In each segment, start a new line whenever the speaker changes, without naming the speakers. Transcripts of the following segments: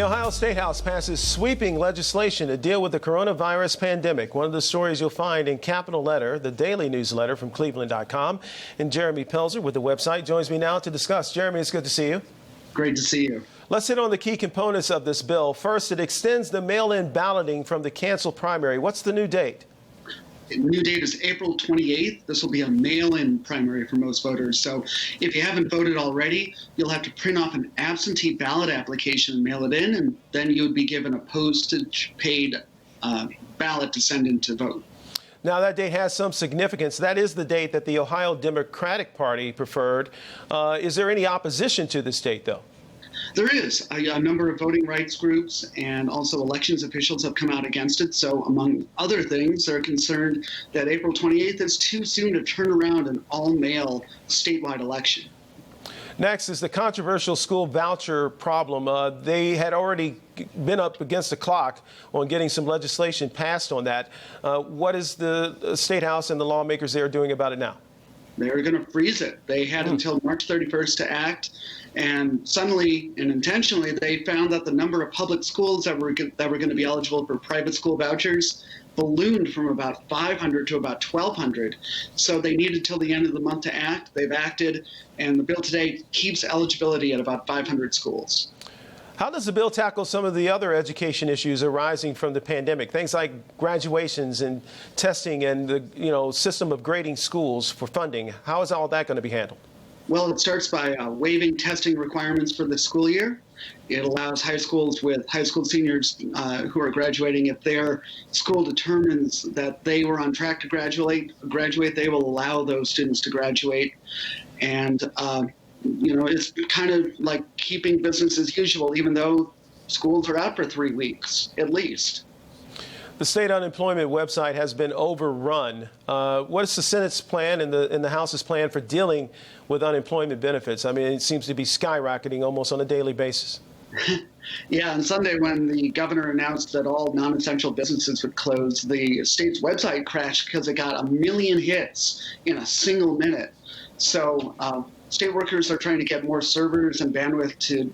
Ohio State House passes sweeping legislation to deal with the coronavirus pandemic. One of the stories you'll find in Capital Letter, the daily newsletter from cleveland.com. And Jeremy Pelzer with the website joins me now to discuss. Jeremy, it's good to see you.
Great to see you.
Let's hit on the key components of this bill. First, it extends the mail-in balloting from the canceled primary. What's the new date?
The new date is April 28th. This will be a mail-in primary for most voters. So if you haven't voted already, you'll have to print off an absentee ballot application and mail it in, and then you would be given a postage-paid ballot to send in to vote.
Now, that date has some significance. That is the date that the Ohio Democratic Party preferred. Is there any opposition to this date, though?
There is. A number of voting rights groups and also elections officials have come out against it. So among other things, they're concerned that April 28th is too soon to turn around an all-mail statewide election.
Next is the controversial school voucher problem. They had already been up against the clock on getting some legislation passed on that. What is the State House and the lawmakers there doing about it now?
They're going to freeze it. They had until March 31st to act, and suddenly and intentionally they found that the number of public schools that were going to be eligible for private school vouchers ballooned from about 500 to about 1,200. So they needed till the end of the month to act. They've acted, and the bill today keeps eligibility at about 500 schools.
How does the bill tackle some of the other education issues arising from the pandemic? Things like graduations and testing and the system of grading schools for funding. How is all that going to be handled?
Well, it starts by waiving testing requirements for the school year. It allows high schools with high school seniors who are graduating, if their school determines that they were on track to graduate, they will allow those students to graduate. And it's kind of like keeping business as usual, even though schools are out for 3 weeks, at least.
The state unemployment website has been overrun. What is the Senate's plan and the House's plan for dealing with unemployment benefits? I mean, it seems to be skyrocketing almost on a daily basis.
Yeah, on Sunday when the governor announced that all non-essential businesses would close, the state's website crashed because it got 1 million hits in a single minute. So state workers are trying to get more servers and bandwidth to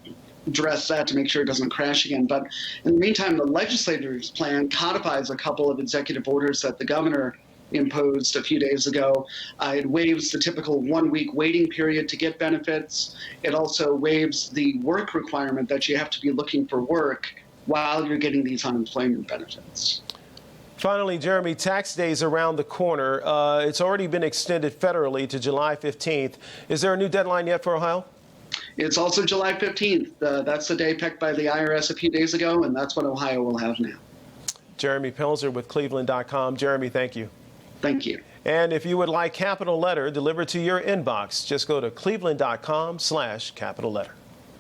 address that to make sure it doesn't crash again. But in the meantime, the legislature's plan codifies a couple of executive orders that the governor imposed a few days ago. It waives the typical 1-week waiting period to get benefits. It also waives the work requirement that you have to be looking for work while you're getting these unemployment benefits.
Finally, Jeremy, tax day is around the corner. It's already been extended federally to July 15th. Is there a new deadline yet for Ohio?
It's also July 15th. That's the day picked by the IRS a few days ago, and that's what Ohio will have now.
Jeremy Pelzer with cleveland.com. Jeremy, thank you.
Thank you.
And if you would like Capital Letter delivered to your inbox, just go to cleveland.com/Capital Letter.